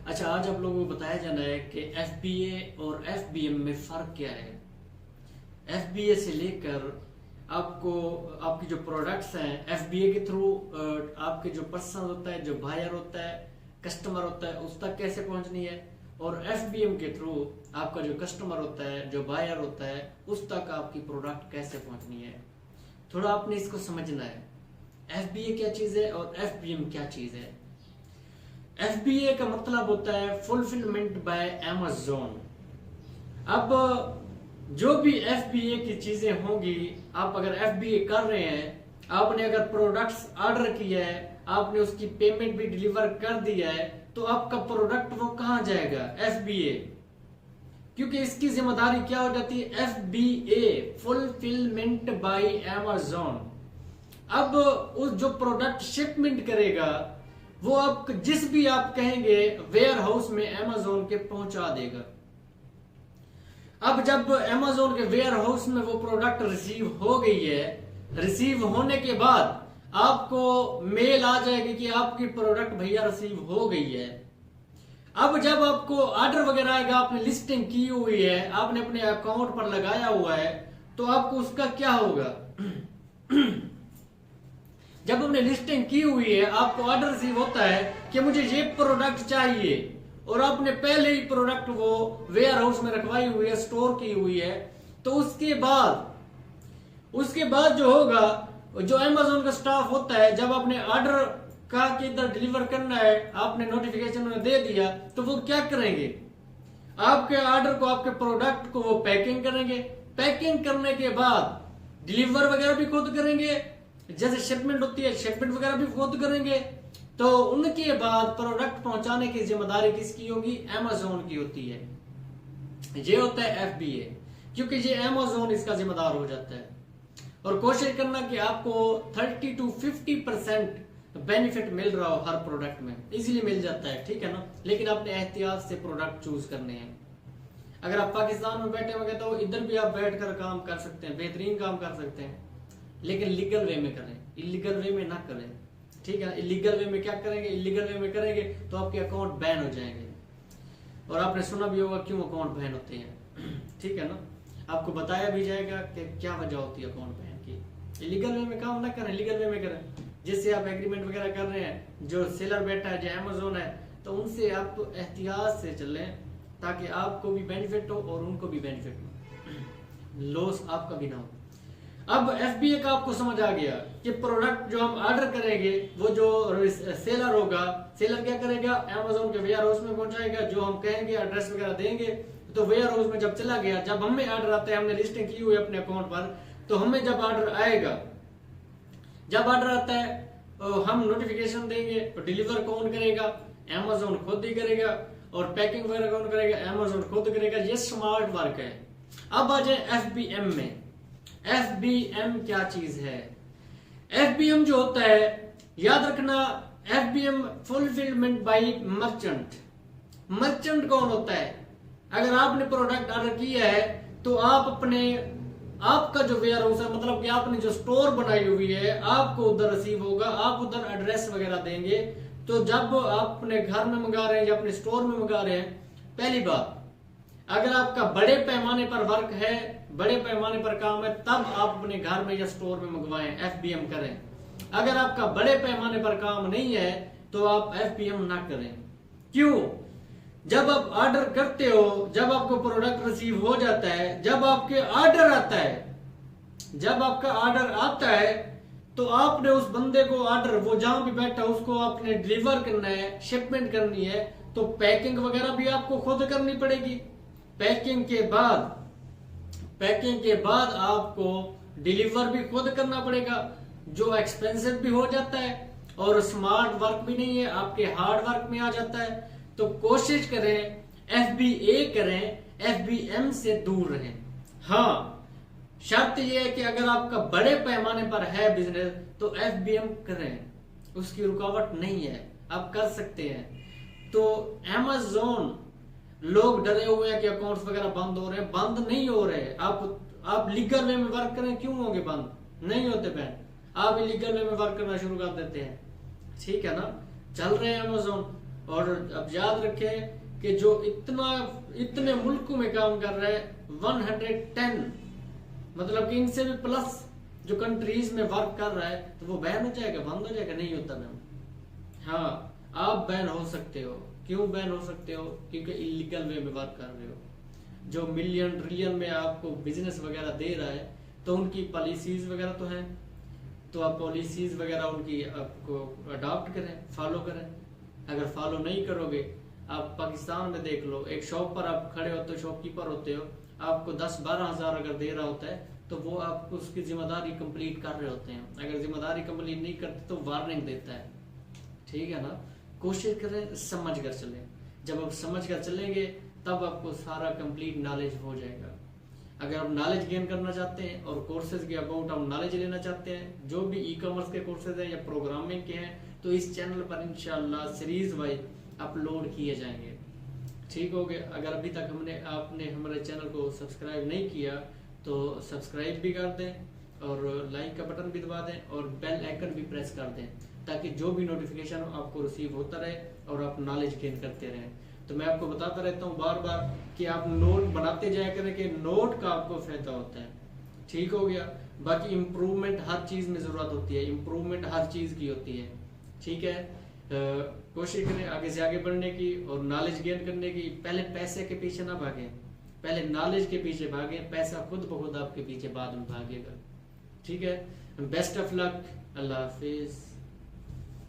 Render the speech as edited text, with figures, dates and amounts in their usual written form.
अच्छा, आज आप लोगों को बताया जाना है कि एफबीए और एफबीएम में फर्क क्या है। एफबीए से लेकर आपको आपकी जो प्रोडक्ट्स हैं एफबीए के थ्रू आपके जो पर्सन होता है, जो बायर होता है, कस्टमर होता है, उस तक कैसे पहुंचनी है, और एफबीएम के थ्रू आपका जो कस्टमर होता है, जो बायर होता है, उस तक आपकी प्रोडक्ट कैसे पहुंचनी है। थोड़ा आपने इसको समझना है, एफबीए क्या चीज है और एफबीएम क्या चीज है। एफबीए का मतलब होता है फुलफिलमेंट बाय अमेज़न। अब जो भी एफबीए की चीजें होंगी, आप अगर एफबीए कर रहे हैं, आपने अगर प्रोडक्ट्स ऑर्डर किया है, आपने उसकी पेमेंट भी डिलीवर कर दिया है, तो आपका प्रोडक्ट वो कहां जाएगा? एफबीए। क्योंकि इसकी जिम्मेदारी क्या हो जाती है? FBA, fulfilment bye Amazon. अब उस जो प्रोडक्ट शिपमेंट करेगा वो आप जिस भी आप कहेंगे वेयर हाउस में अमेज़न के पहुंचा देगा। अब जब अमेज़न के वेयर हाउस में वो प्रोडक्ट रिसीव हो गई है, रिसीव होने के बाद आपको मेल आ जाएगी कि आपकी प्रोडक्ट भैया रिसीव हो गई है। अब जब आपको ऑर्डर वगैरह आएगा, आपने लिस्टिंग की हुई है, आपने अपने अकाउंट पर लगाया हुआ है, तो आपको उसका क्या होगा? जब हमने लिस्टिंग की हुई है, आपको ऑर्डर रिसीव होता है कि मुझे ये प्रोडक्ट चाहिए, और आपने पहले ही प्रोडक्ट वो वेयर हाउस में रखवाई हुई है, स्टोर की हुई है, तो उसके बाद जो होगा, जो अमेज़न का स्टाफ होता है, जब आपने ऑर्डर कहा कि इधर डिलीवर करना है, आपने नोटिफिकेशन में दे दिया, तो वो क्या करेंगे? आपके ऑर्डर को, आपके प्रोडक्ट को वो पैकिंग करेंगे। पैकिंग करने के बाद डिलीवर वगैरह भी खुद करेंगे, जैसे शिपमेंट होती है, शिपमेंट वगैरह भी खुद करेंगे। तो उनके बाद प्रोडक्ट पहुंचाने की जिम्मेदारी किसकी होगी? अमेज़न की होती है। ये होता है एफबीए, क्योंकि ये अमेज़न इसका जिम्मेदार हो जाता है। और कोशिश करना कि आपको 30 to 50% बेनिफिट मिल रहा हो हर प्रोडक्ट में, इजीली मिल जाता है, ठीक है ना। लेकिन आपने एहतियात से प्रोडक्ट चूज करने हैं। अगर आप पाकिस्तान में बैठे होंगे तो इधर भी आप बैठकर काम कर सकते हैं, बेहतरीन काम कर सकते हैं, लेकिन लीगल वे में करें, इलीगल वे में ना करें, ठीक है। इलीगल वे में क्या करेंगे? इलीगल वे में करेंगे तो आपके अकाउंट बैन हो जाएंगे, और आपने सुना भी होगा क्यों अकाउंट बैन होते हैं, ठीक है ना। आपको बताया भी जाएगा कि क्या वजह होती है अकाउंट बैन की। इलीगल वे में काम ना करें, लीगल वे में करें। जिससे आप एग्रीमेंट वगैरह कर रहे हैं, जो सेलर बैठा है, जो अमेज़न है, तो उनसे आप एहतियात से चलें, ताकि आपको भी बेनिफिट हो और उनको भी बेनिफिट हो, लॉस आपका भी ना हो। अब एफबीए का आपको समझ आ गया कि प्रोडक्ट जो हम ऑर्डर करेंगे, वो जो सेलर होगा, सेलर क्या करेगा? अमेज़न के वेयर हाउस में पहुंचाएगा। जो हम कहेंगे, एड्रेस वगैरह देंगे, तो वेयर हाउस में जब चला गया, जब हमें ऑर्डर आता है, हमने लिस्टिंग की हुई है अपने अकाउंट पर, तो हमें जब ऑर्डर आएगा, जब ऑर्डर आता है हम नोटिफिकेशन देंगे, तो डिलीवर कौन करेगा? अमेज़न खुद ही करेगा, और पैकिंग वगैरह कौन करेगा? अमेज़न खुद करेगा। ये स्मार्ट वर्क है। अब आ जाए एफबीएम में। एफबीएम क्या चीज है? एफबीएम जो होता है, याद रखना, FBM fulfilment bye merchant. Merchant कौन होता है? अगर आपने प्रोडक्ट ऑर्डर किया है, तो आपका जो वेयर हाउस है, मतलब कि आपने जो स्टोर बनाई हुई है, आपको उधर रिसीव होगा, आप उधर एड्रेस वगैरह देंगे। तो जब आप अपने घर में मंगा रहे हैं या अपने स्टोर में मंगा रहे हैं, पहली बात, अगर आपका बड़े पैमाने पर वर्क है, बड़े पैमाने पर काम है, तब आप अपने घर में या स्टोर में मंगवाएं, एफबीएम करें। अगर आपका बड़े पैमाने पर काम नहीं है, तो आप एफबीएम ना करें। क्यों? जब आप ऑर्डर करते हो, जब आपको प्रोडक्ट रिसीव हो जाता है, जब आपके ऑर्डर आता है, जब आपका ऑर्डर आता है, तो आपने उस बंदे को ऑर्डर, वो जहां भी बैठा उसको आपने डिलीवर करना है, शिपमेंट करनी है, तो पैकिंग वगैरह भी आपको खुद करनी पड़ेगी। पैकिंग के बाद आपको डिलीवर भी खुद करना पड़ेगा, जो एक्सपेंसिव भी हो जाता है और स्मार्ट वर्क भी नहीं है, आपके हार्ड वर्क में आ जाता है। तो कोशिश करें एफबीए करें, एफबीएम से दूर रहें। हाँ, शर्त यह है कि अगर आपका बड़े पैमाने पर है बिजनेस, तो एफबीएम करें, उसकी रुकावट नहीं है, आप कर सकते हैं। तो अमेज़न, लोग डरे हुए हैं कि अकाउंट्स वगैरह बंद हो रहे हैं, बंद नहीं हो रहे। आप लीगल वे में वर्क करें, क्यों होंगे बंद? नहीं होते बैन, आप इलीगल वे में वर्क करना शुरू कर देते हैं, ठीक है ना। चल रहे हैं अमेज़न, और अब याद रखें कि जो इतने मुल्कों में काम कर रहा है 110, मतलब कि इनसे भी प्लस जो कंट्रीज में वर्क कर रहा है, तो वो बैन हो जाएगा, बंद हो जाएगा? नहीं होता मैम। हाँ, आप बैन हो सकते हो। क्यों बैन हो सकते हो? क्योंकि इलीगल वे में वर्क कर रहे हो। जो मिलियन ट्रिलियन में आपको बिजनेस वगैरह दे रहा है, तो उनकी पॉलिसीज वगैरह तो हैं, तो आप पॉलिसीज वगैरह उनकी आपको अडॉप्ट करें, फॉलो करें। अगर फॉलो नहीं करोगे, आप पाकिस्तान में देख लो, एक शॉप पर आप खड़े होते हो, शॉपकीपर होते हो, आपको 10-12 हजार अगर दे रहा होता है, तो वो आपको उसकी जिम्मेदारी कंप्लीट कर रहे होते हैं। अगर जिम्मेदारी कंप्लीट नहीं करते तो वार्निंग देता है। ठीक है ना? कोशिश करें समझ कर चलें। जब आप समझ कर चलेंगे तब आपको सारा कंप्लीट नॉलेज हो जाएगा। अगर आप नॉलेज गेन करना चाहते हैं और कोर्सेज के अबाउट आप नॉलेज लेना चाहते हैं, जो भी ई कॉमर्स के कोर्सेज हैं या प्रोग्रामिंग के हैं, तो इस चैनल पर इंशाल्लाह सीरीज वाइज अपलोड किए जाएंगे। ठीक हो गया? अगर अभी तक आपने हमारे चैनल को सब्सक्राइब नहीं किया तो सब्सक्राइब भी कर दें और लाइक का बटन भी दबा दें और बेल आइकन भी प्रेस कर दें, ताकि जो भी नोटिफिकेशन आपको रिसीव होता रहे और आप नॉलेज गेन करते रहें। तो मैं आपको बताता रहता हूँ बार बार कि आप नोट बनाते जाया करें, कि नोट का आपको फायदा होता है। ठीक हो गया? बाकी इम्प्रूवमेंट हर चीज में जरूरत होती है, इम्प्रूवमेंट हर चीज की होती है। ठीक है? कोशिश करें आगे से आगे बढ़ने की और नॉलेज गेन करने की। पहले पैसे के पीछे ना भागें, पहले नॉलेज के पीछे भागें। पैसा खुद ब खुद आपके पीछे बाद में भागेगा। ठीक है? Best of luck. Allah Hafiz.